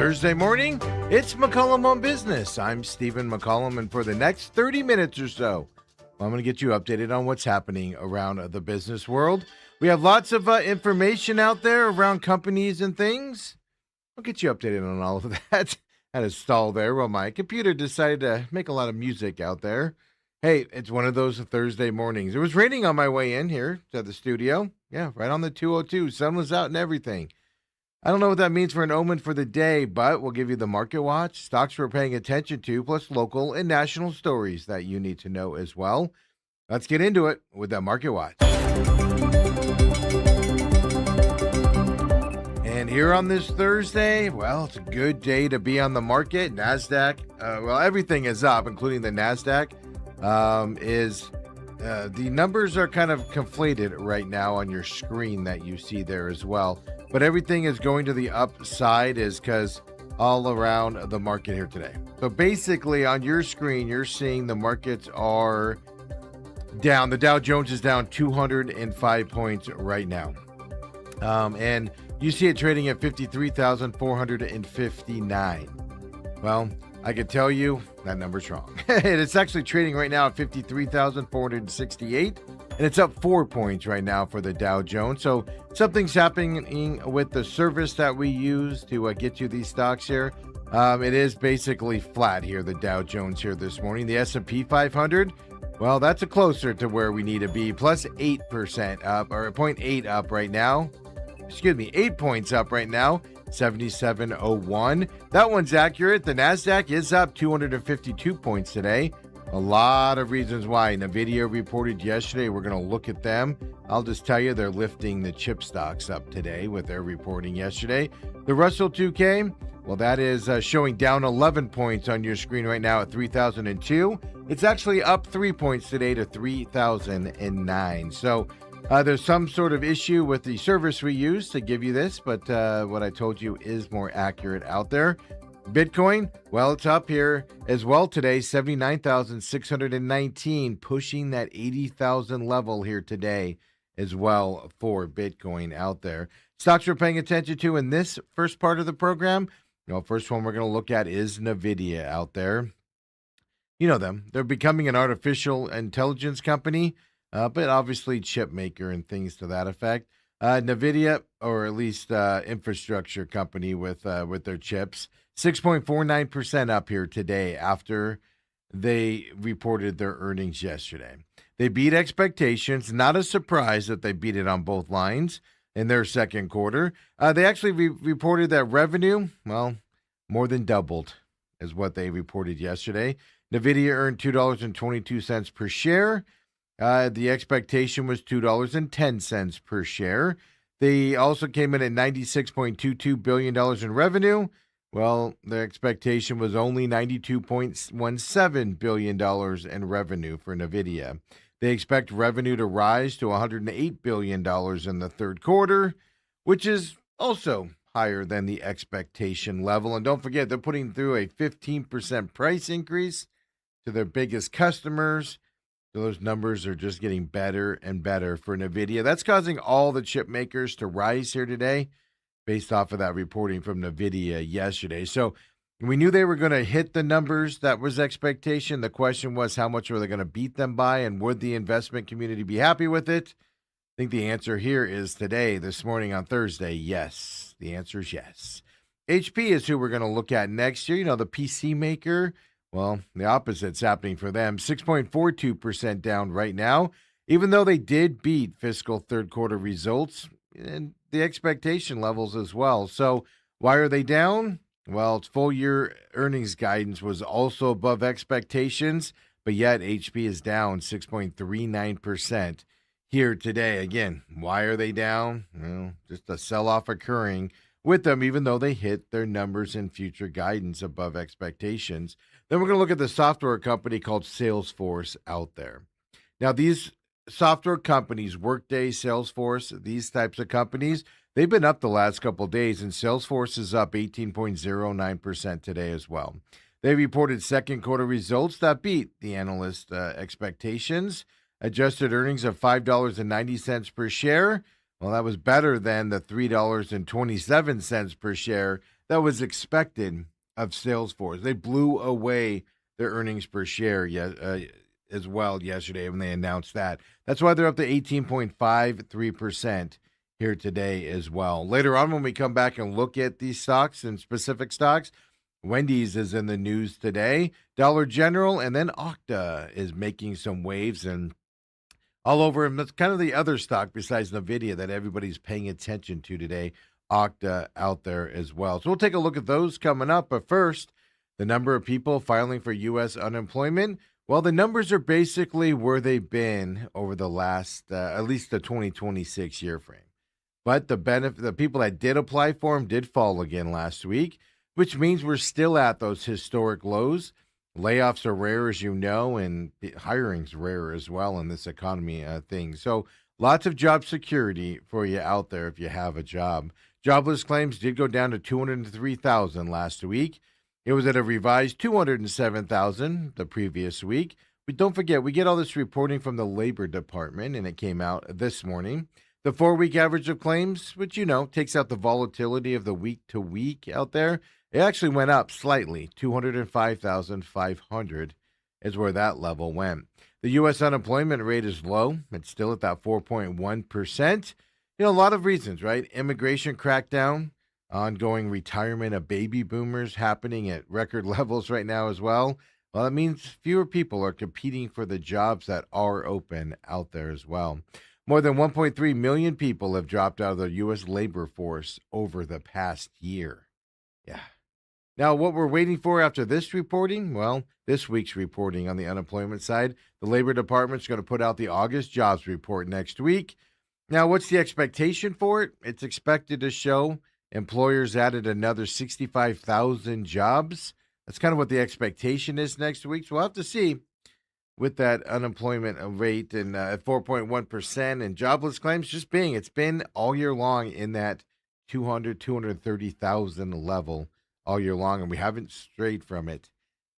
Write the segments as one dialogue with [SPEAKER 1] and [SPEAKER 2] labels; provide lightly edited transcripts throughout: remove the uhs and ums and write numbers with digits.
[SPEAKER 1] Thursday morning, it's McCollum on Business. I'm Stephen McCollum, and for the next 30 minutes or so, I'm going to get you updated on what's happening around the business world. We have lots of information out there around companies and things. I'll get you updated on all of that. Had a stall there while my computer decided to make a lot of music out there. Hey, it's one of those Thursday mornings. It was raining on my way in here to the studio. Yeah, right on the 202. Sun was out and everything. I don't know what that means for an omen for the day, but we'll give you the market watch, stocks we're paying attention to, plus local and national stories that you need to know as well. Let's get into it with that market watch. And here on this Thursday, well, it's a good day to be on the market. NASDAQ, everything is up, including the NASDAQ. The numbers are kind of conflated right now on your screen that you see there as well. But everything is going to the upside is because all around the market here today. So basically on your screen, you're seeing the markets are down. The Dow Jones is down 205 points right now. And you see it trading at 53,459. Well, I can tell you that number's wrong. It's actually trading right now at 53,468, and it's up 4 points right now for the Dow Jones. So something's happening with the service that we use to get you these stocks here. It is basically flat here, the Dow Jones here this morning. The S&P 500, well, that's a closer to where we need to be, plus 8% up, or 0.8 up right now. 8 points up right now. 77.01. That one's accurate. The NASDAQ is up 252 points today. A lot of reasons why. NVIDIA reported yesterday. We're going to look at them. I'll just tell you, they're lifting the chip stocks up today with their reporting yesterday. The Russell 2K, well, that is showing down 11 points on your screen right now at 3,002. It's actually up 3 points today to 3,009. So there's some sort of issue with the service we use to give you this, but what I told you is more accurate out there. Bitcoin, well, it's up here as well today, 79,619, pushing that 80,000 level here today as well for Bitcoin out there. Stocks we're paying attention to in this first part of the program. First one we're going to look at is NVIDIA out there. You know them. They're becoming an artificial intelligence company. But obviously chip maker and things to that effect. NVIDIA, or at least infrastructure company with their chips, 6.49% up here today after they reported their earnings yesterday. They beat expectations. Not a surprise that they beat it on both lines in their second quarter. They actually reported that revenue, well, more than doubled is what they reported yesterday. NVIDIA earned $2.22 per share. The expectation was $2.10 per share. They also came in at $96.22 billion in revenue. Well, the expectation was only $92.17 billion in revenue for NVIDIA. They expect revenue to rise to $108 billion in the third quarter, which is also higher than the expectation level. And don't forget, they're putting through a 15% price increase to their biggest customers. So those numbers are just getting better and better for NVIDIA. That's causing all the chip makers to rise here today based off of that reporting from NVIDIA yesterday. So we knew they were going to hit the numbers. That was expectation. The question was, how much were they going to beat them by, and would the investment community be happy with it? I think the answer here is today, this morning on Thursday, yes. The answer is yes. HP is who we're going to look at next year. The PC maker. Well, the opposite's happening for them. 6.42% down right now, even though they did beat fiscal third quarter results and the expectation levels as well. So why are they down? Well, its full year earnings guidance was also above expectations, but yet HP is down 6.39% here today. Again, why are they down? Well, just a sell-off occurring with them, even though they hit their numbers in future guidance above expectations. Then we're going to look at the software company called Salesforce out there. Now, these software companies, Workday, Salesforce, these types of companies, they've been up the last couple of days, and Salesforce is up 18.09% today as well. They reported second quarter results that beat the analyst expectations. Adjusted earnings of $5.90 per share. Well, that was better than the $3.27 per share that was expected of Salesforce. They blew away their earnings per share as well yesterday when they announced that. That's why they're up to 18.53% here today as well. Later on, when we come back and look at these stocks and specific stocks, Wendy's is in the news today. Dollar General and then Okta is making some waves and all over him. That's kind of the other stock besides NVIDIA that everybody's paying attention to today. Okta out there as well. So we'll take a look at those coming up. But first, the number of people filing for U.S. unemployment. Well, the numbers are basically where they've been over the last, at least the 2026 year frame. But the people that did apply for them did fall again last week, which means we're still at those historic lows. Layoffs are rare, as you know, and hiring's rare as well in this economy thing. So lots of job security for you out there if you have a job. Jobless claims did go down to 203,000 last week. It was at a revised 207,000 the previous week. But don't forget, we get all this reporting from the Labor Department, and it came out this morning. The 4-week average of claims, which, takes out the volatility of the week-to-week out there, it actually went up slightly. 205,500 is where that level went. The U.S. unemployment rate is low. It's still at that 4.1%. A lot of reasons, right? Immigration crackdown, ongoing retirement of baby boomers happening at record levels right now as well. Well, that means fewer people are competing for the jobs that are open out there as well. More than 1.3 million people have dropped out of the U.S. labor force over the past year. Yeah. Now, what we're waiting for after this reporting, well, this week's reporting on the unemployment side, the Labor Department's going to put out the August jobs report next week. Now, what's the expectation for it? It's expected to show employers added another 65,000 jobs. That's kind of what the expectation is next week. So we'll have to see with that unemployment rate and at 4.1% and jobless claims it's been all year long in that 230,000 level all year long, and we haven't strayed from it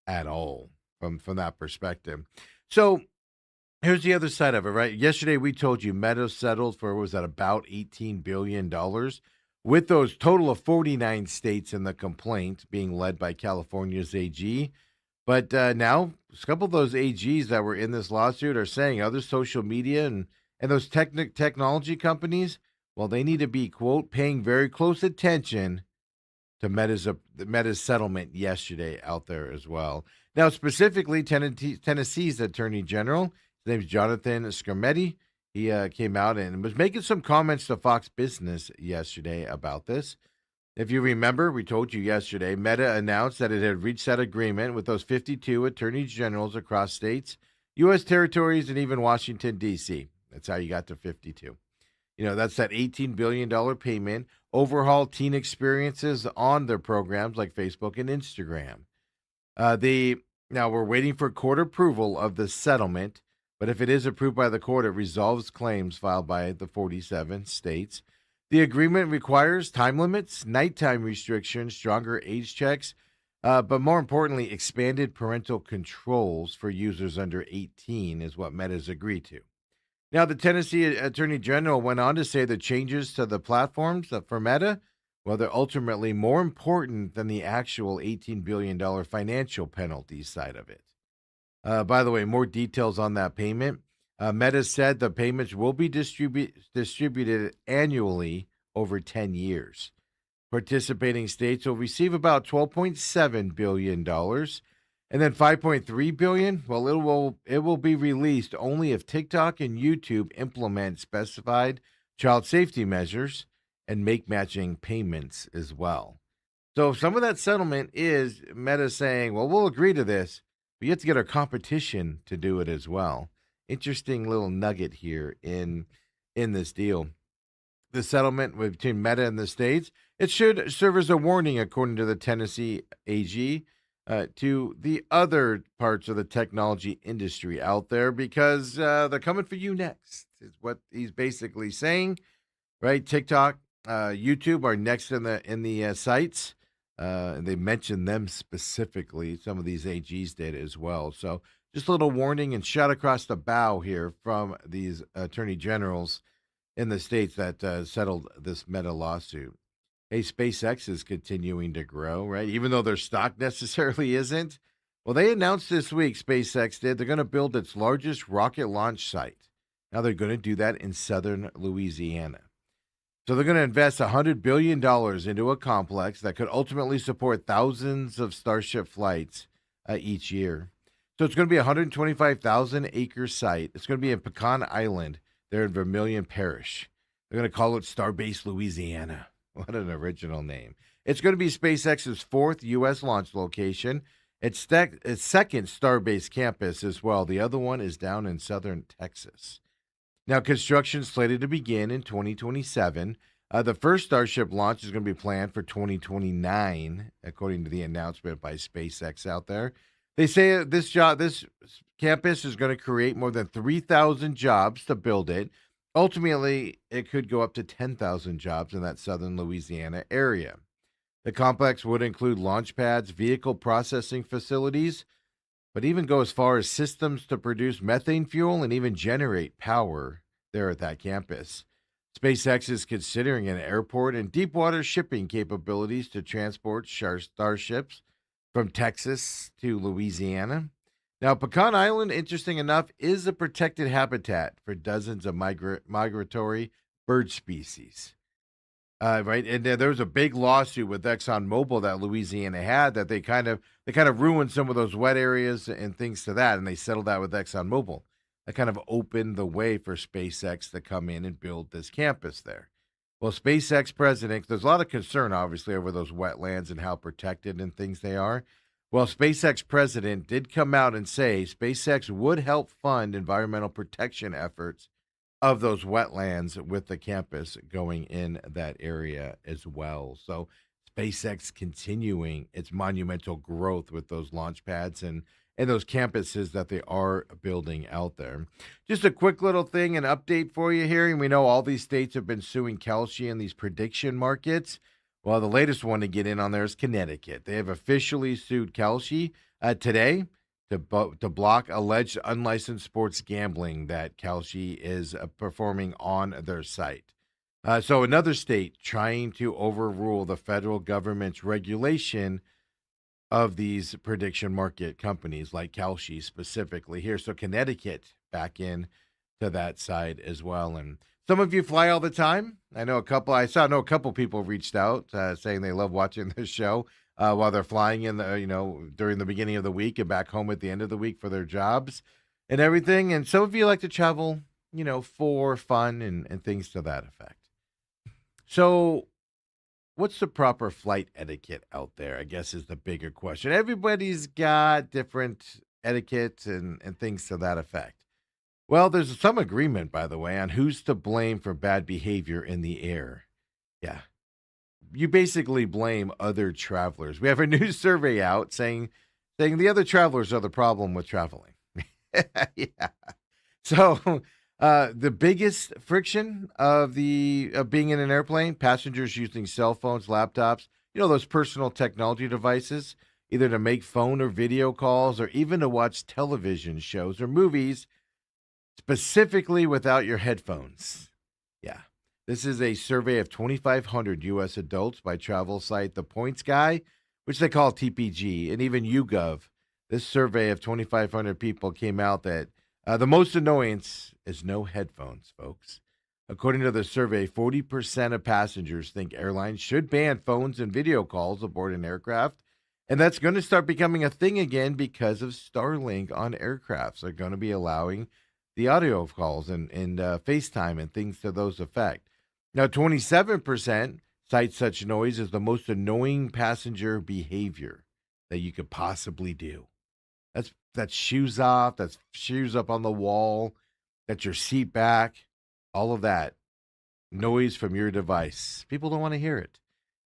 [SPEAKER 1] at all from that perspective. So here's the other side of it, right? Yesterday we told you Meta settled for, was that about $18 billion with those total of 49 states in the complaint being led by California's AG. But now a couple of those AGs that were in this lawsuit are saying other social media and those technology companies, well, they need to be, quote, paying very close attention to Meta's settlement yesterday out there as well. Now, specifically, Tennessee's Attorney General, his name is Jonathan Skrmetti. He came out and was making some comments to Fox Business yesterday about this. If you remember, we told you yesterday, Meta announced that it had reached that agreement with those 52 attorneys generals across states, U.S. territories, and even Washington, D.C. That's how you got to 52. That's that $18 billion payment, overhaul teen experiences on their programs like Facebook and Instagram. Now we're waiting for court approval of the settlement, but if it is approved by the court, it resolves claims filed by the 47 states. The agreement requires time limits, nighttime restrictions, stronger age checks, but more importantly, expanded parental controls for users under 18 is what Meta's agreed to. Now, the Tennessee Attorney General went on to say the changes to the platforms for Meta, well, they're ultimately more important than the actual $18 billion financial penalties side of it. By the way, more details on that payment. Meta said the payments will be distributed annually over 10 years. Participating states will receive about $12.7 billion. And then $5.3 billion, well, it will be released only if TikTok and YouTube implement specified child safety measures and make matching payments as well. So some of that settlement is Meta saying, well, we'll agree to this, but you have to get our competition to do it as well. Interesting little nugget here in this deal. The settlement between Meta and the states, it should serve as a warning, according to the Tennessee AG, to the other parts of the technology industry out there, because they're coming for you next, is what he's basically saying, right? TikTok, YouTube are next in the sites. They mentioned them specifically. Some of these AGs did as well. So just a little warning and shot across the bow here from these attorney generals in the states that settled this Meta lawsuit. Hey, SpaceX is continuing to grow, right? Even though their stock necessarily isn't. Well, they announced this week, SpaceX did, they're going to build its largest rocket launch site. Now they're going to do that in southern Louisiana. So they're going to invest $100 billion into a complex that could ultimately support thousands of Starship flights each year. So it's going to be a 125,000 acre site. It's going to be in Pecan Island there in Vermilion Parish. They're going to call it Starbase Louisiana. What an original name. It's going to be SpaceX's fourth U.S. launch location. Its second Starbase campus as well. The other one is down in southern Texas. Now, construction slated to begin in 2027. The first Starship launch is going to be planned for 2029, according to the announcement by SpaceX out there. They say this campus is going to create more than 3,000 jobs to build it. Ultimately, it could go up to 10,000 jobs in that southern Louisiana area. The complex would include launch pads, vehicle processing facilities, but even go as far as systems to produce methane fuel and even generate power there at that campus. SpaceX is considering an airport and deep water shipping capabilities to transport starships from Texas to Louisiana. Now, Pecan Island, interesting enough, is a protected habitat for dozens of migratory bird species. Right, and there was a big lawsuit with ExxonMobil that Louisiana had that they kind of ruined some of those wet areas and things to that, and they settled that with ExxonMobil. That kind of opened the way for SpaceX to come in and build this campus there. Well, SpaceX president, there's a lot of concern, obviously, over those wetlands and how protected and things they are. Well, SpaceX president did come out and say SpaceX would help fund environmental protection efforts of those wetlands with the campus going in that area as well. So SpaceX continuing its monumental growth with those launch pads and those campuses that they are building out there. Just a quick little thing, an update for you here. And we know all these states have been suing Kalshi in these prediction markets. Well, the latest one to get in on there is Connecticut. They have officially sued Kalshi today to block alleged unlicensed sports gambling that Kalshi is performing on their site. So another state trying to overrule the federal government's regulation of these prediction market companies like Kalshi specifically here. So Connecticut back in to that side as well. And some of you fly all the time. I know a couple people reached out saying they love watching this show while they're flying during the beginning of the week and back home at the end of the week for their jobs and everything. And some of you like to travel, for fun and things to that effect. So what's the proper flight etiquette out there, I guess, is the bigger question. Everybody's got different etiquette and things to that effect. Well, there's some agreement, by the way, on who's to blame for bad behavior in the air. Yeah. You basically blame other travelers. We have a new survey out saying the other travelers are the problem with traveling. Yeah. So the biggest friction of being in an airplane, passengers using cell phones, laptops, those personal technology devices, either to make phone or video calls or even to watch television shows or movies, specifically without your headphones. Yeah. This is a survey of 2,500 U.S. adults by travel site The Points Guy, which they call TPG, and even YouGov. This survey of 2,500 people came out that the most annoyance is no headphones, folks. According to the survey, 40% of passengers think airlines should ban phones and video calls aboard an aircraft. And that's going to start becoming a thing again because of Starlink on aircrafts. They're going to be allowing the audio calls and FaceTime and things to those effect. Now, 27% cite such noise as the most annoying passenger behavior that you could possibly do. That's shoes off, that's shoes up on the wall, that's your seat back, all of that noise from your device. People don't want to hear it.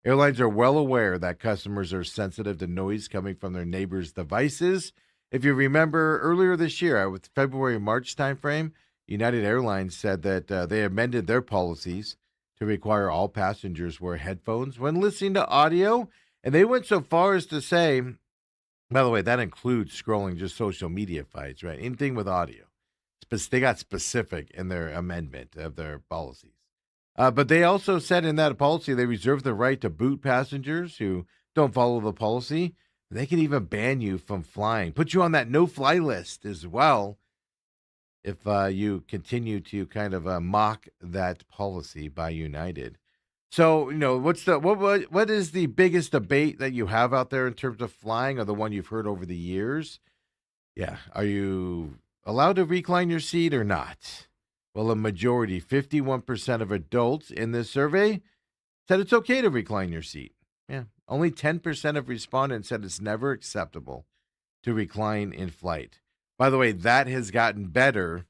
[SPEAKER 1] Airlines are well aware that customers are sensitive to noise coming from their neighbors' devices. If you remember earlier this year, with February-March timeframe, United Airlines said that they amended their policies to require all passengers wear headphones when listening to audio. And they went so far as to say, by the way, that includes scrolling just social media feeds, right? Anything with audio. They got specific in their amendment of their policies. But they also said in that policy they reserve the right to boot passengers who don't follow the policy. They can even ban you from flying, put you on that no-fly list as well if you continue to kind of mock that policy by United. So, what is the biggest debate that you have out there in terms of flying, or the one you've heard over the years? Yeah, are you allowed to recline your seat or not? Well, a majority, 51% of adults in this survey said it's okay to recline your seat. Yeah, only 10% of respondents said it's never acceptable to recline in flight. By the way, that has gotten better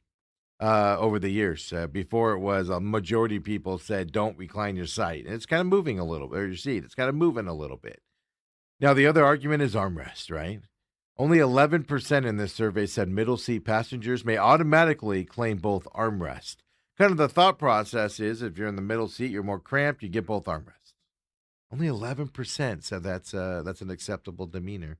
[SPEAKER 1] over the years. Before it was a majority of people said don't recline your seat. And it's kind of moving a little bit, or your seat. It's kind of moving a little bit. Now, the other argument is armrest, right? Only 11% in this survey said middle seat passengers may automatically claim both armrests. Kind of the thought process is if you're in the middle seat, you're more cramped, you get both armrests. Only 11% said that's an acceptable demeanor.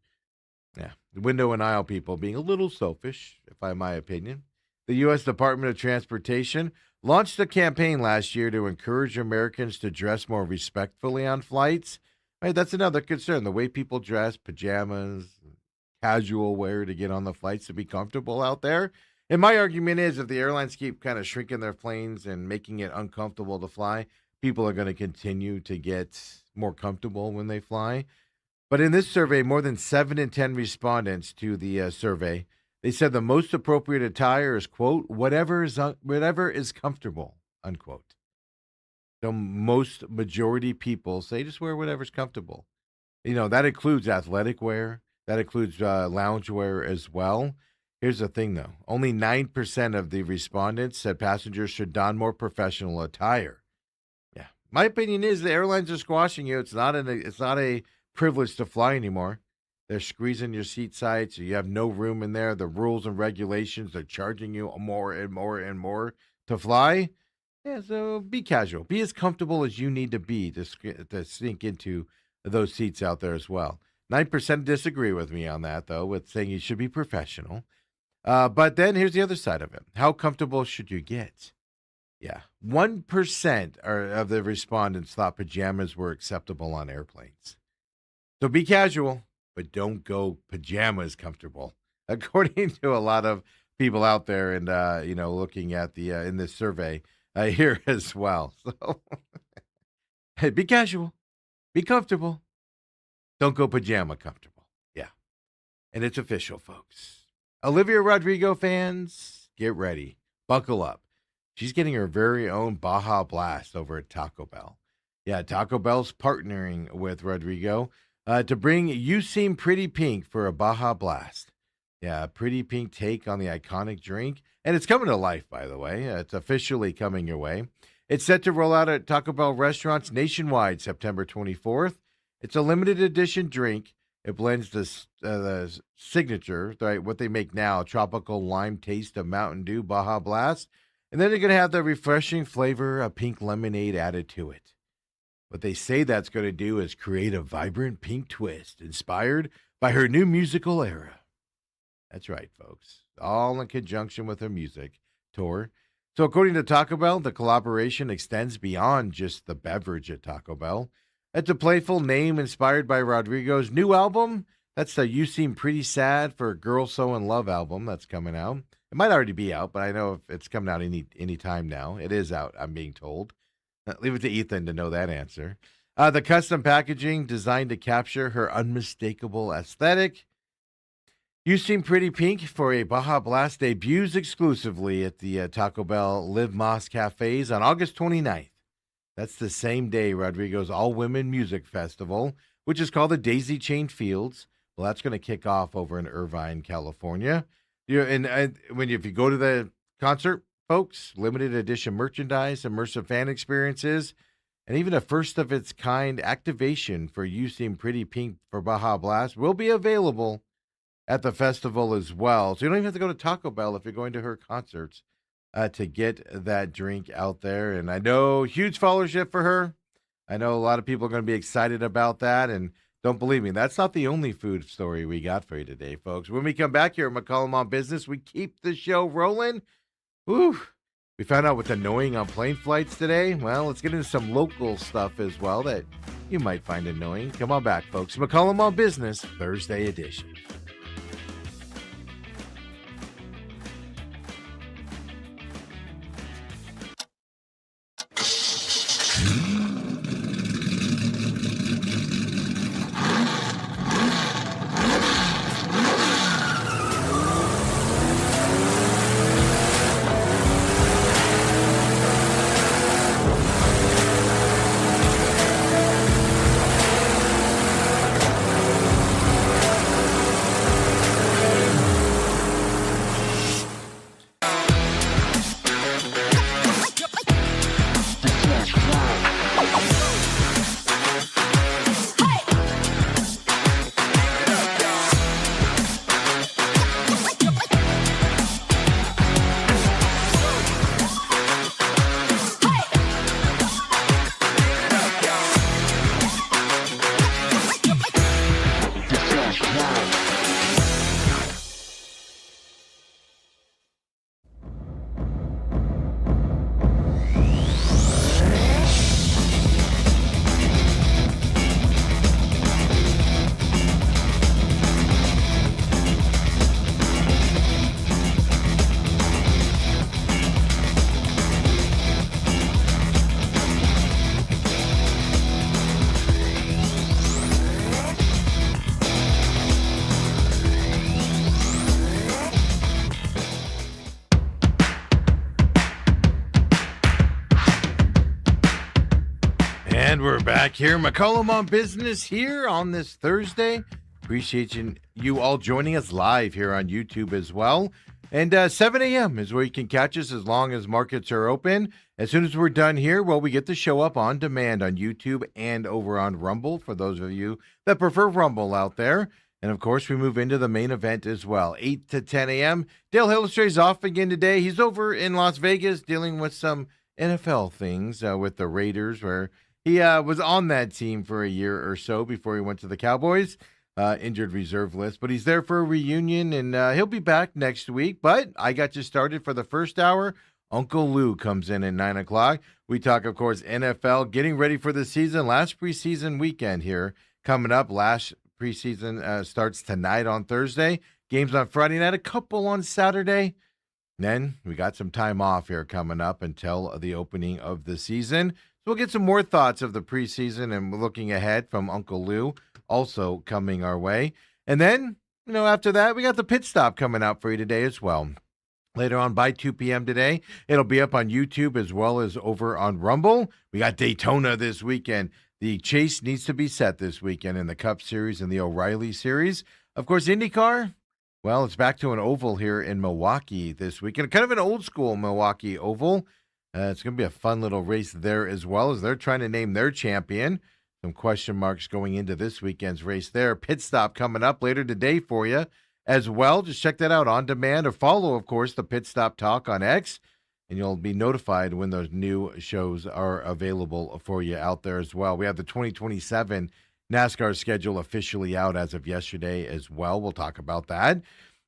[SPEAKER 1] Yeah, the window and aisle people being a little selfish, if I my opinion. The U.S. Department of Transportation launched a campaign last year to encourage Americans to dress more respectfully on flights. Right, that's another concern. The way people dress, pajamas, casual wear to get on the flights to be comfortable out there. And my argument is if the airlines keep kind of shrinking their planes and making it uncomfortable to fly, people are going to continue to get more comfortable when they fly. But in this survey, more than 7 in 10 respondents to the survey, they said the most appropriate attire is, quote, whatever is comfortable, unquote. So most majority people say just wear whatever's comfortable. That includes athletic wear. That includes lounge wear as well. Here's the thing, though. Only 9% of the respondents said passengers should don more professional attire. Yeah. My opinion is the airlines are squashing you. It's not a privilege to fly anymore. They're squeezing your seat sites. You have no room in there. The rules and regulations, they're charging you more and more and more to fly. Yeah, so be casual. Be as comfortable as you need to be to sink into those seats out there as well. 9% disagree with me on that, though, with saying you should be professional. But then here's the other side of it. How comfortable should you get? Yeah, 1% of the respondents thought pajamas were acceptable on airplanes. So be casual, but don't go pajamas comfortable, according to a lot of people out there and, looking at the in this survey here as well. So hey, be casual, be comfortable. Don't go pajama comfortable. Yeah. And it's official, folks. Olivia Rodrigo fans, get ready. Buckle up. She's getting her very own Baja Blast over at Taco Bell. Yeah, Taco Bell's partnering with Rodrigo to bring You Seem Pretty Pink for a Baja Blast. Yeah, a pretty pink take on the iconic drink. And it's coming to life, by the way. It's officially coming your way. It's set to roll out at Taco Bell restaurants nationwide September 24th. It's a limited edition drink. It blends the signature, right, what they make now, tropical lime taste of Mountain Dew Baja Blast. And then they're going to have the refreshing flavor of pink lemonade added to it. What they say that's going to do is create a vibrant pink twist inspired by her new musical era. That's right, folks. All in conjunction with her music tour. So according to Taco Bell, the collaboration extends beyond just the beverage at Taco Bell. It's a playful name inspired by Rodrigo's new album. That's the You Seem Pretty Sad for a Girl So in Love album that's coming out. It might already be out, but I know if it's coming out any time now. It is out, I'm being told. Leave it to Ethan to know that answer. The custom packaging designed to capture her unmistakable aesthetic. You Seem Pretty Pink for a Baja Blast debuts exclusively at the Taco Bell Live Más Cafes on August 29th. That's the same day Rodrigo's all-women music festival, which is called the Daisy Chain Fields. Well, that's going to kick off over in Irvine, California. If you go to the concert, folks, limited edition merchandise, immersive fan experiences, and even a first-of-its-kind activation for You Seem Pretty Pink for Baja Blast will be available at the festival as well. So you don't even have to go to Taco Bell if you're going to her concerts to get that drink out there. And I know huge followership for her. I know a lot of people are going to be excited about that. And don't believe me, that's not the only food story we got for you today, folks. When we come back here at McCollum on Business, we keep the show rolling. Woo! We found out what's annoying on plane flights today. Well, let's get into some local stuff as well that you might find annoying. Come on back, folks. McCollum on Business, Thursday edition. And we're back here, McCollum on Business here on this Thursday. Appreciate you all joining us live here on YouTube as well. And 7 a.m. is where you can catch us as long as markets are open. As soon as we're done here, well, we get the show up on demand on YouTube and over on Rumble for those of you that prefer Rumble out there. And, of course, we move into the main event as well, 8 to 10 a.m. Dale Hillestray's off again today. He's over in Las Vegas dealing with some NFL things with the Raiders, where he was on that team for a year or so before he went to the Cowboys, injured reserve list. But he's there for a reunion, and he'll be back next week. But I got you started for the first hour. Uncle Lou comes in at 9 o'clock. We talk, of course, NFL, getting ready for the season. Last preseason weekend here coming up. Last preseason starts tonight on Thursday. Games on Friday night, a couple on Saturday. Then we got some time off here coming up until the opening of the season. So we'll get some more thoughts of the preseason and looking ahead from Uncle Lou also coming our way. And then, after that, we got the pit stop coming out for you today as well. Later on by 2 p.m. today, it'll be up on YouTube as well as over on Rumble. We got Daytona this weekend. The chase needs to be set this weekend in the Cup Series and the O'Reilly Series. Of course, IndyCar, well, it's back to an oval here in Milwaukee this weekend. Kind of an old school Milwaukee oval. It's going to be a fun little race there as well, as they're trying to name their champion. Some question marks going into this weekend's race there. Pit stop coming up later today for you as well. Just check that out on demand or follow, of course, the Pit Stop Talk on X, and you'll be notified when those new shows are available for you out there as well. We have the 2027 NASCAR schedule officially out as of yesterday as well. We'll talk about that.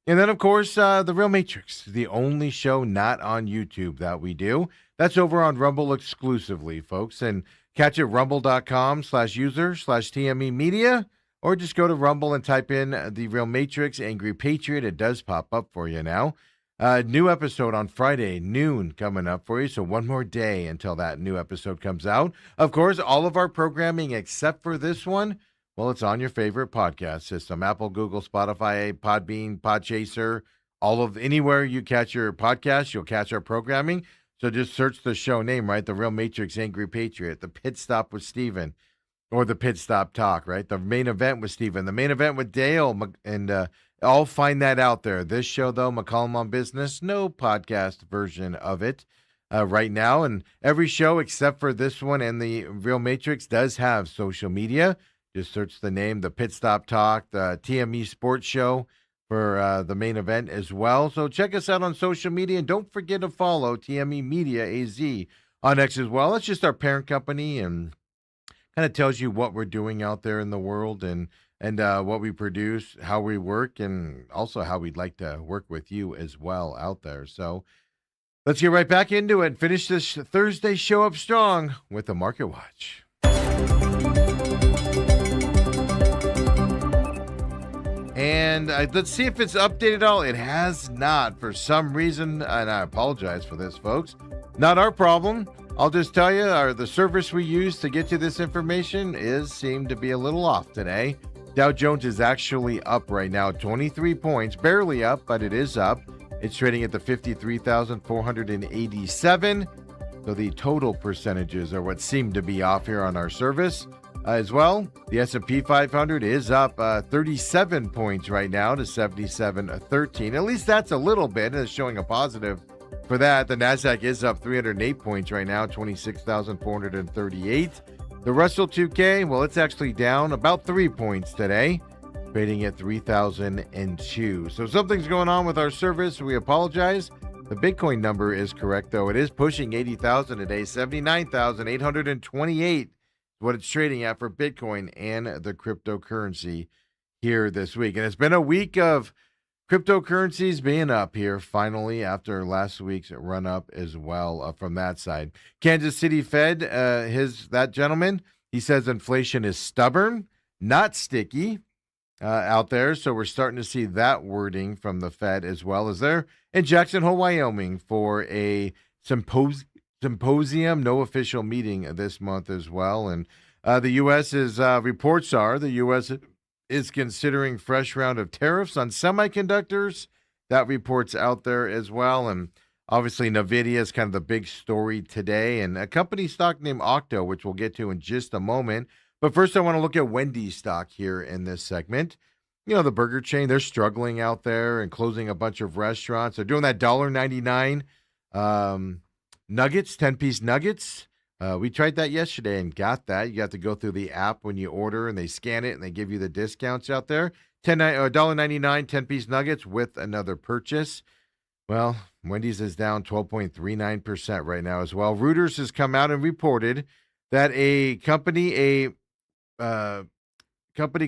[SPEAKER 1] And then, of course, The Real Matrix, the only show not on YouTube that we do. That's over on Rumble exclusively, folks. And catch it rumble.com/user/TME Media, or just go to Rumble and type in The Real Matrix, Angry Patriot. It does pop up for you now. New episode on Friday, noon, coming up for you. So one more day until that new episode comes out. Of course, all of our programming except for this one, well, it's on your favorite podcast system. Apple, Google, Spotify, Podbean, Podchaser, anywhere you catch your podcast, you'll catch our programming. So just search the show name, right? The Real Matrix Angry Patriot, the Pit Stop with Steven, or the Pit Stop Talk, right? The main event with Steven, the main event with Dale, and I'll find that out there. This show, though, McCollum on Business, no podcast version of it right now. And every show except for this one and the Real Matrix does have social media. Just search the name, the Pit Stop Talk, the TME Sports Show for the main event as well. So check us out on social media, and don't forget to follow TME Media AZ on X as well. It's just our parent company, and kind of tells you what we're doing out there in the world, and what we produce, how we work, and also how we'd like to work with you as well out there. So Let's get right back into it and finish this Thursday show up strong with the Market Watch. And let's see if it's updated at all. It has not for some reason, and I apologize for this, folks. Not our problem. I'll just tell you, the service we use to get you this information seemed to be a little off today. Dow Jones is actually up right now, 23 points, barely up, but it is up. It's trading at the 53,487. So the total percentages are what seem to be off here on our service. As well, the S&P 500 is up 37 points right now to 77.13. At least that's a little bit. It's showing a positive for that. The NASDAQ is up 308 points right now, 26,438. The Russell 2K, well, it's actually down about 3 points today, trading at 3,002. So something's going on with our service. We apologize. The Bitcoin number is correct, though. It is pushing 80,000 today, 79,828. What it's trading at for Bitcoin and the cryptocurrency here this week. And it's been a week of cryptocurrencies being up here finally after last week's run up as well from that side. Kansas City Fed, that gentleman, he says inflation is stubborn, not sticky out there. So we're starting to see that wording from the Fed as well as they're in Jackson Hole, Wyoming for a symposium, no official meeting this month as well. And the U.S. reports are the U.S. is considering fresh round of tariffs on semiconductors. That report's out there as well. And obviously NVIDIA is kind of the big story today. And a company stock named Octo, which we'll get to in just a moment. But first I want to look at Wendy's stock here in this segment. You know, the burger chain, they're struggling out there and closing a bunch of restaurants. They're doing that $1.99 nuggets, 10-piece nuggets. We tried that yesterday and got that. You have to go through the app when you order, and they scan it, and they give you the discounts out there. $1.99, 10-piece nuggets with another purchase. Well, Wendy's is down 12.39% right now as well. Reuters has come out and reported that a company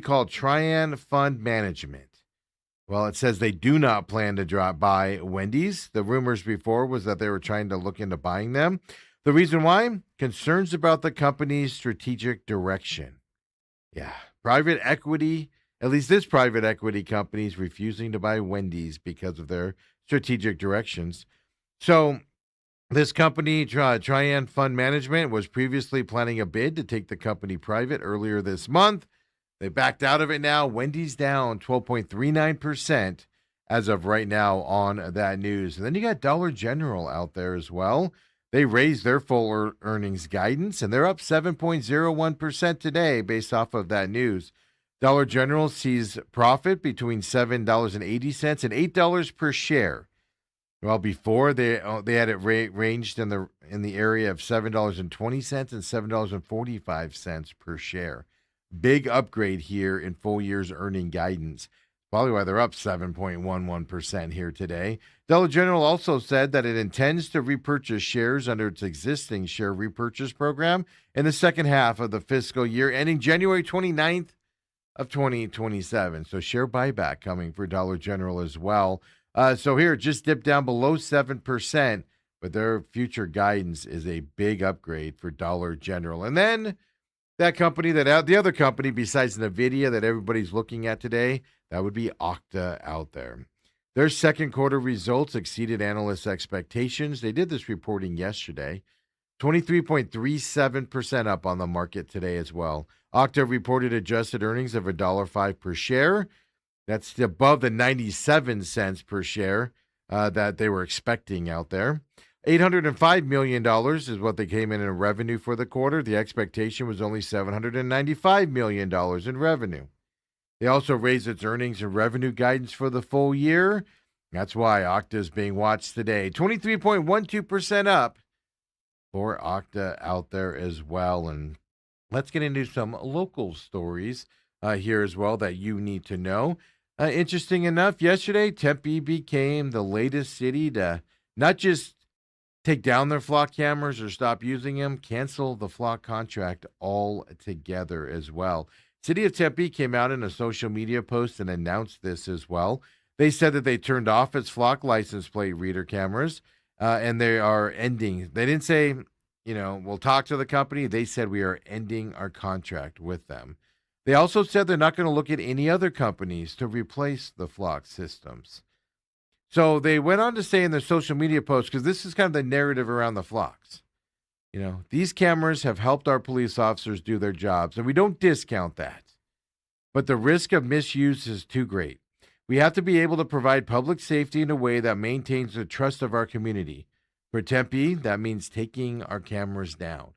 [SPEAKER 1] called Trian Fund Management, well, it says they do not plan to drop by Wendy's. The rumors before was that they were trying to look into buying them. The reason why? Concerns about the company's strategic direction. Yeah, private equity, at least this private equity company is refusing to buy Wendy's because of their strategic directions. So this company, Trian Fund Management, was previously planning a bid to take the company private earlier this month. They backed out of it now. Wendy's down 12.39% as of right now on that news. And then you got Dollar General out there as well. They raised their full earnings guidance, and they're up 7.01% today based off of that news. Dollar General sees profit between $7.80 and $8 per share. Well, before they had it ranged in the area of $7.20 and $7.45 per share. Big upgrade here in full year's earning guidance. Probably why they're up 7.11% here today. Dollar General also said that it intends to repurchase shares under its existing share repurchase program in the second half of the fiscal year ending January 29th of 2027. So share buyback coming for Dollar General as well. So here, it just dipped down below 7%, but their future guidance is a big upgrade for Dollar General. And then that company, the other company besides NVIDIA that everybody's looking at today, that would be Okta out there. Their second quarter results exceeded analysts' expectations. They did this reporting yesterday. 23.37% up on the market today as well. Okta reported adjusted earnings of $1.05 per share. That's above the 97 cents per share that they were expecting out there. $805 million is what they came in revenue for the quarter. The expectation was only $795 million in revenue. They also raised its earnings and revenue guidance for the full year. That's why Okta is being watched today. 23.12% up for Okta out there as well. And let's get into some local stories here as well that you need to know. Interesting enough, yesterday, Tempe became the latest city to not just take down their flock cameras or stop using them, cancel the flock contract altogether as well. City of Tempe came out in a social media post and announced this as well. They said that they turned off its flock license plate reader cameras and they are ending. They didn't say, we'll talk to the company. They said we are ending our contract with them. They also said they're not going to look at any other companies to replace the flock systems. So they went on to say in their social media posts, because this is kind of the narrative around the flocks. These cameras have helped our police officers do their jobs, and we don't discount that. But the risk of misuse is too great. We have to be able to provide public safety in a way that maintains the trust of our community. For Tempe, that means taking our cameras down.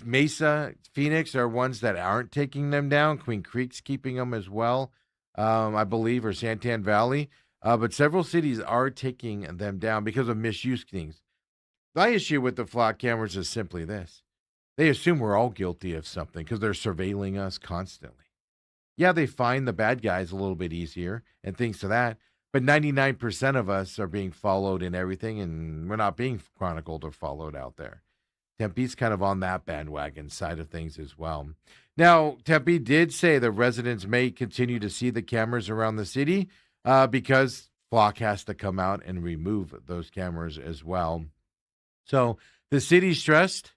[SPEAKER 1] Mesa, Phoenix are ones that aren't taking them down. Queen Creek's keeping them as well, I believe, or Santan Valley. But several cities are taking them down because of misuse things. My issue with the flock cameras is simply this. They assume we're all guilty of something because they're surveilling us constantly. Yeah, they find the bad guys a little bit easier and things to that, but 99% of us are being followed in everything, and we're not being chronicled or followed out there. Tempe's kind of on that bandwagon side of things as well. Now, Tempe did say that residents may continue to see the cameras around the city because Flock has to come out and remove those cameras as well. So the city stressed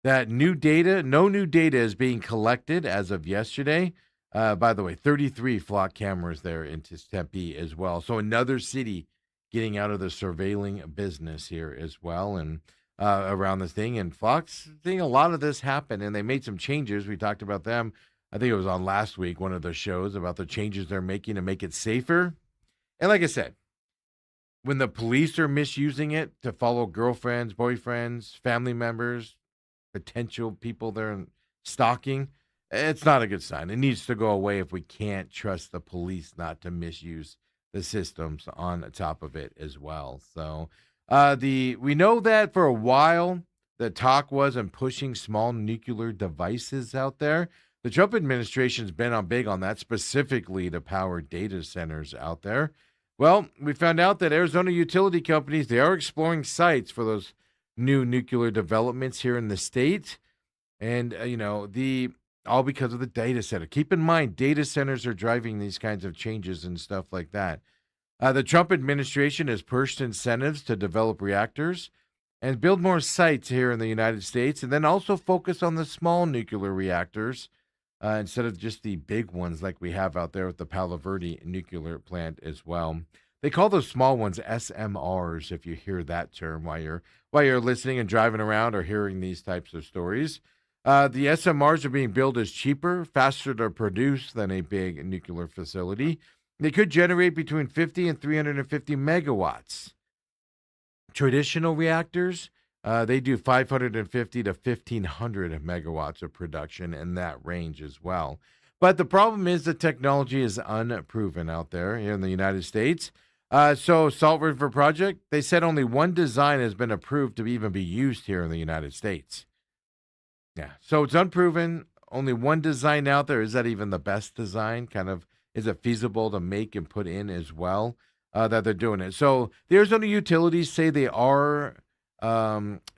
[SPEAKER 1] that no new data is being collected as of yesterday. By the way, 33 flock cameras there in Tempe as well. So another city getting out of the surveilling business here as well, and around this thing. And Fox, seeing a lot of this happen, and they made some changes. We talked about them. I think it was on last week, one of the shows, about the changes they're making to make it safer. And like I said, when the police are misusing it to follow girlfriends, boyfriends, family members, potential people they're stalking, it's not a good sign. It needs to go away if we can't trust the police not to misuse the systems on top of it as well. So we know that for a while the talk was on pushing small nuclear devices out there. The Trump administration's been on big on that, specifically to power data centers out there. Well, we found out that Arizona utility companies, they are exploring sites for those new nuclear developments here in the state. And, all because of the data center. Keep in mind, data centers are driving these kinds of changes and stuff like that. The Trump administration has pushed incentives to develop reactors and build more sites here in the United States, and then also focus on the small nuclear reactors instead of just the big ones like we have out there with the Palo Verde nuclear plant as well. They call those small ones SMRs, if you hear that term while you're listening and driving around or hearing these types of stories. The SMRs are being built as cheaper, faster to produce than a big nuclear facility. They could generate between 50 and 350 megawatts. Traditional reactors, they do 550 to 1,500 megawatts of production in that range as well. But the problem is the technology is unproven out there here in the United States. So Salt River Project, they said only one design has been approved to even be used here in the United States. Yeah, so it's unproven. Only one design out there. Is that even the best design? Is it feasible to make and put in as well that they're doing it? So the Arizona utilities say they are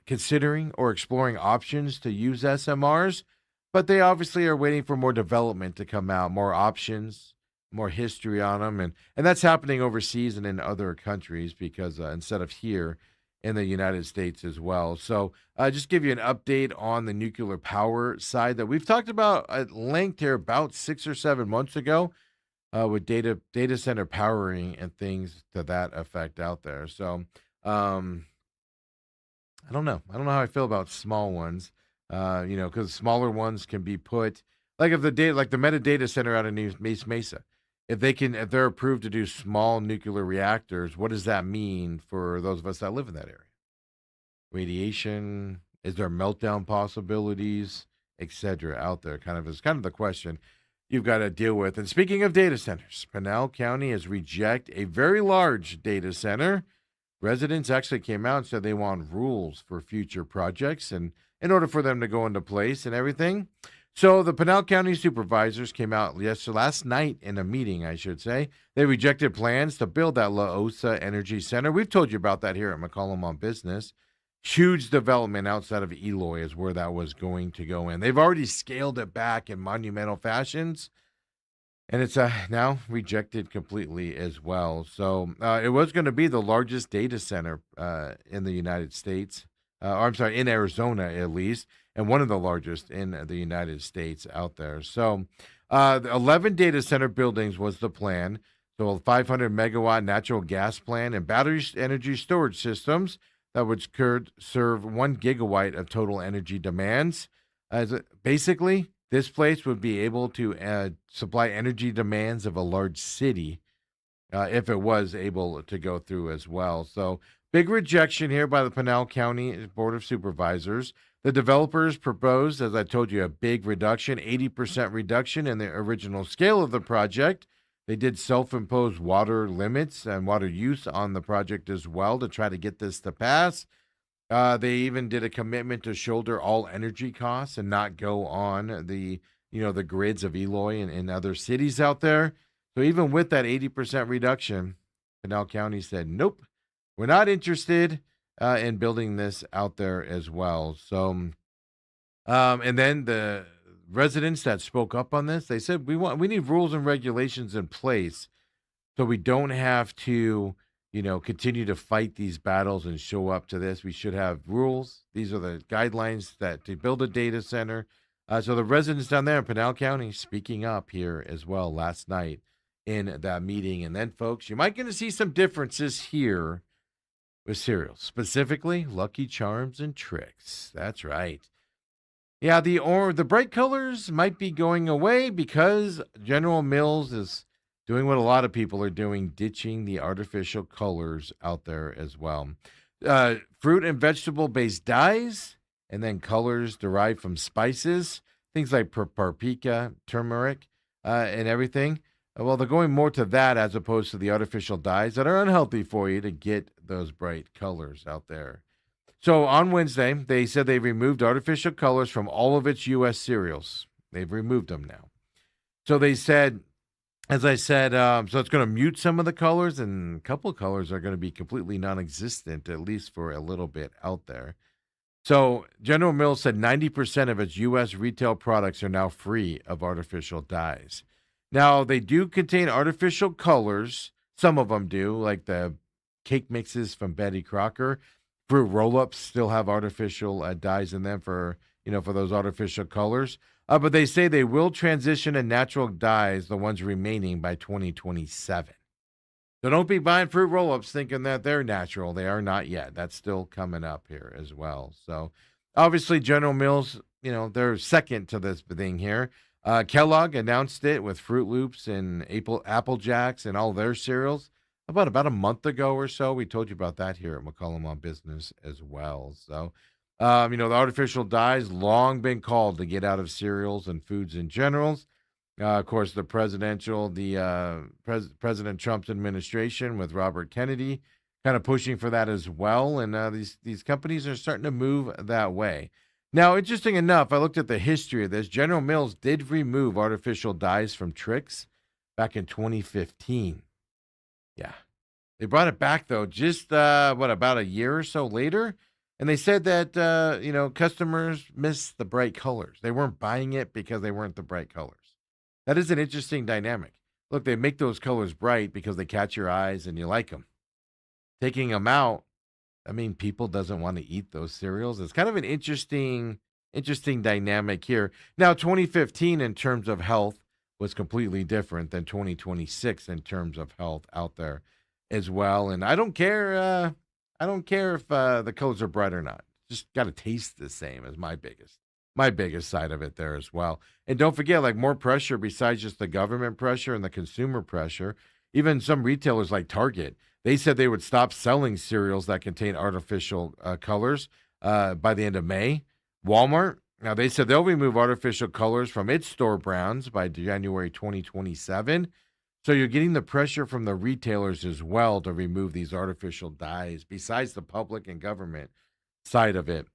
[SPEAKER 1] considering or exploring options to use SMRs, but they obviously are waiting for more development to come out, more options, more history on them. And that's happening overseas and in other countries because instead of here, in the United States as well. So just give you an update on the nuclear power side that we've talked about at length here about 6 or 7 months ago with data center powering and things to that effect out there. So I don't know. I don't know how I feel about small ones, because smaller ones can be put like the metadata center out of Mesa. If they're approved to do small nuclear reactors, what does that mean for those of us that live in that area? Radiation, is there meltdown possibilities, etc. out there? Is kind of the question you've got to deal with. And speaking of data centers, Pinal County has rejected a very large data center. Residents actually came out and said they want rules for future projects and in order for them to go into place and everything. So the Pinal County supervisors came out last night in a meeting, I should say. They rejected plans to build that La Osa Energy Center. We've told you about that here at McCollum on Business. Huge development outside of Eloy is where that was going to go in. They've already scaled it back in monumental fashions. and it's now rejected completely as well. So it was going to be the largest data center in the United States, or I'm sorry, in Arizona at least, and one of the largest in the United States out there. So the 11 data center buildings was the plan. So a 500 megawatt natural gas plant and battery energy storage systems that would serve 1 gigawatt of total energy demands. Basically, this place would be able to supply energy demands of a large city if it was able to go through as well. So, big rejection here by the Pinal County Board of Supervisors. The developers proposed, as I told you, a big reduction, 80% reduction in the original scale of the project. They did self impose water limits and water use on the project as well to try to get this to pass. They even did a commitment to shoulder all energy costs and not go on the grids of Eloy and other cities out there. So even with that 80% reduction, Pinal County said, nope, we're not interested in building this out there as well. So, and then the residents that spoke up on this, they said we need rules and regulations in place so we don't have to, continue to fight these battles and show up to this. We should have rules. These are the guidelines that to build a data center. So the residents down there in Pinal County speaking up here as well last night in that meeting. And then, folks, you might going to see some differences here with cereals, specifically Lucky Charms and Tricks. That's right. Yeah, the bright colors might be going away because General Mills is doing what a lot of people are doing, ditching the artificial colors out there as well. Fruit and vegetable based dyes, and then colors derived from spices, things like paprika, turmeric, and everything. Well, they're going more to that as opposed to the artificial dyes that are unhealthy for you to get those bright colors out there. So on Wednesday, they said they removed artificial colors from all of its U.S. cereals. They've removed them now. So they said, as I said, so it's going to mute some of the colors, and a couple of colors are going to be completely non-existent, at least for a little bit out there. So General Mills said 90% of its U.S. retail products are now free of artificial dyes. Now, they do contain artificial colors. Some of them do, like the cake mixes from Betty Crocker. Fruit roll-ups still have artificial dyes in them for those artificial colors. But they say they will transition to natural dyes, the ones remaining, by 2027. So don't be buying fruit roll-ups thinking that they're natural. They are not yet. That's still coming up here as well. So obviously General Mills, they're second to this thing here. Kellogg announced it with Fruit Loops and Apple Jacks and all their cereals about a month ago or so. We told you about that here at McCollum on Business as well. So, the artificial dyes long been called to get out of cereals and foods in general. Of course, President Trump's administration with Robert Kennedy kind of pushing for that as well. And these companies are starting to move that way. Now, interesting enough, I looked at the history of this. General Mills did remove artificial dyes from Trix back in 2015. Yeah. They brought it back, though, just, about a year or so later? And they said that, customers missed the bright colors. They weren't buying it because they weren't the bright colors. That is an interesting dynamic. Look, they make those colors bright because they catch your eyes and you like them. Taking them out, people doesn't want to eat those cereals. It's kind of an interesting dynamic here. Now, 2015 in terms of health was completely different than 2026 in terms of health out there as well. And I don't care if the colors are bright or not. Just got to taste the same as my biggest side of it there as well. And don't forget, like, more pressure besides just the government pressure and the consumer pressure. Even some retailers like Target, they said they would stop selling cereals that contain artificial colors by the end of May. Walmart, now they said they'll remove artificial colors from its store brands by January 2027. So you're getting the pressure from the retailers as well to remove these artificial dyes, besides the public and government side of it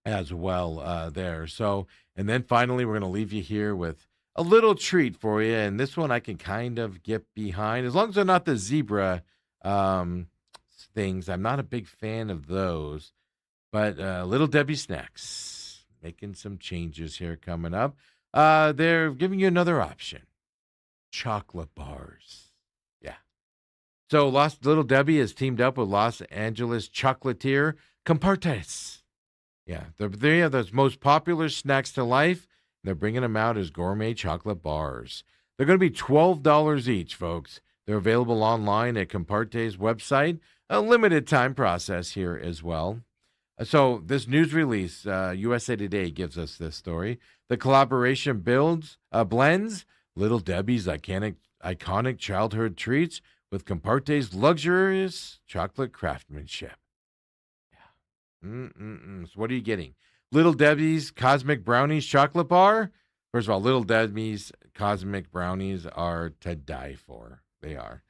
[SPEAKER 1] as well there. So, and then finally, we're going to leave you here with a little treat for you. And this one I can kind of get behind, as long as they're not the zebra things. I'm not a big fan of those, but Little Debbie Snacks making some changes here coming up. They're giving you another option. chocolate bars. Yeah. So Little Debbie has teamed up with Los Angeles chocolatier Compartes. Yeah, they're three of those most popular snacks to life. They're bringing them out as gourmet chocolate bars. They're going to be $12 each, folks. They're available online at Comparte's website. A limited time process here as well. So this news release, USA Today gives us this story. The collaboration blends Little Debbie's iconic childhood treats with Comparte's luxurious chocolate craftsmanship. Yeah. So what are you getting? Little Debbie's Cosmic Brownies chocolate bar. First of all, Little Debbie's Cosmic Brownies are to die for. They are.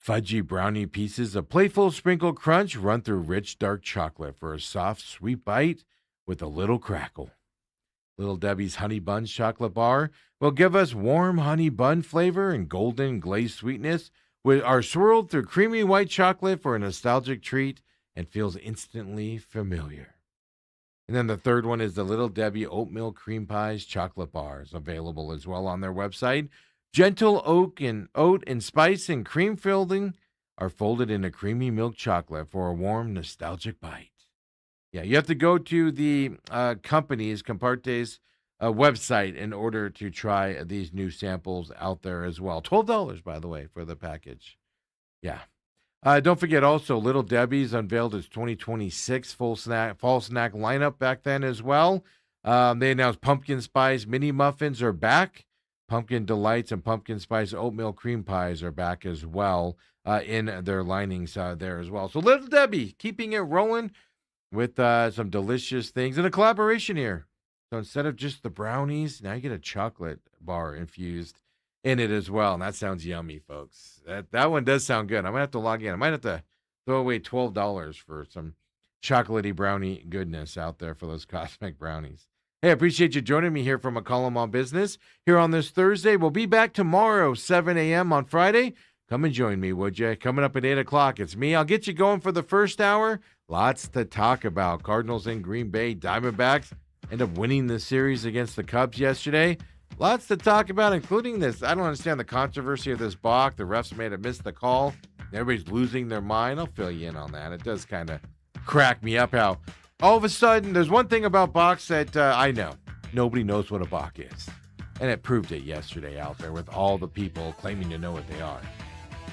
[SPEAKER 1] Fudgy brownie pieces of playful sprinkle crunch run through rich dark chocolate for a soft, sweet bite with a little crackle. Little Debbie's Honey Buns chocolate bar will give us warm honey bun flavor and golden glazed sweetness, which are swirled through creamy white chocolate for a nostalgic treat and feels instantly familiar. And then the third one is the Little Debbie Oatmeal Cream Pies chocolate bars, available as well on their website. Gentle oat and spice and cream filling are folded in a creamy milk chocolate for a warm, nostalgic bite. Yeah, you have to go to the company's Comparte's website in order to try these new samples out there as well. $12, by the way, for the package. Yeah. Don't forget also, Little Debbie's unveiled its 2026 fall snack lineup back then as well. They announced pumpkin spice mini muffins are back. Pumpkin Delights and pumpkin spice oatmeal cream pies are back as well in their linings there as well. So Little Debbie keeping it rolling with some delicious things and a collaboration here. So instead of just the brownies, now you get a chocolate bar infused in it as well. And that sounds yummy, folks. That one does sound good. I might have to log in. I might have to throw away $12 for some chocolatey brownie goodness out there for those cosmic brownies. Hey, I appreciate you joining me here from McCollum on Business here on this Thursday. We'll be back tomorrow, 7 a.m. on Friday. Come and join me, would you? Coming up at 8 o'clock, it's me. I'll get you going for the first hour. Lots to talk about. Cardinals in Green Bay. Diamondbacks end up winning the series against the Cubs yesterday. Lots to talk about, including this. I don't understand the controversy of this balk. The refs made it miss the call. Everybody's losing their mind. I'll fill you in on that. It does kind of crack me up how all of a sudden, there's one thing about balks that I know. Nobody knows what a balk is. And it proved it yesterday out there with all the people claiming to know what they are.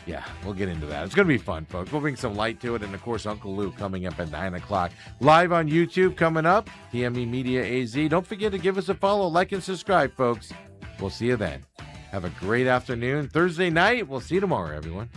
[SPEAKER 1] Yeah, we'll get into that. It's going to be fun, folks. We'll bring some light to it. And, of course, Uncle Lou coming up at 9 o'clock. Live on YouTube coming up. TME Media AZ. Don't forget to give us a follow, like, and subscribe, folks. We'll see you then. Have a great afternoon. Thursday night. We'll see you tomorrow, everyone.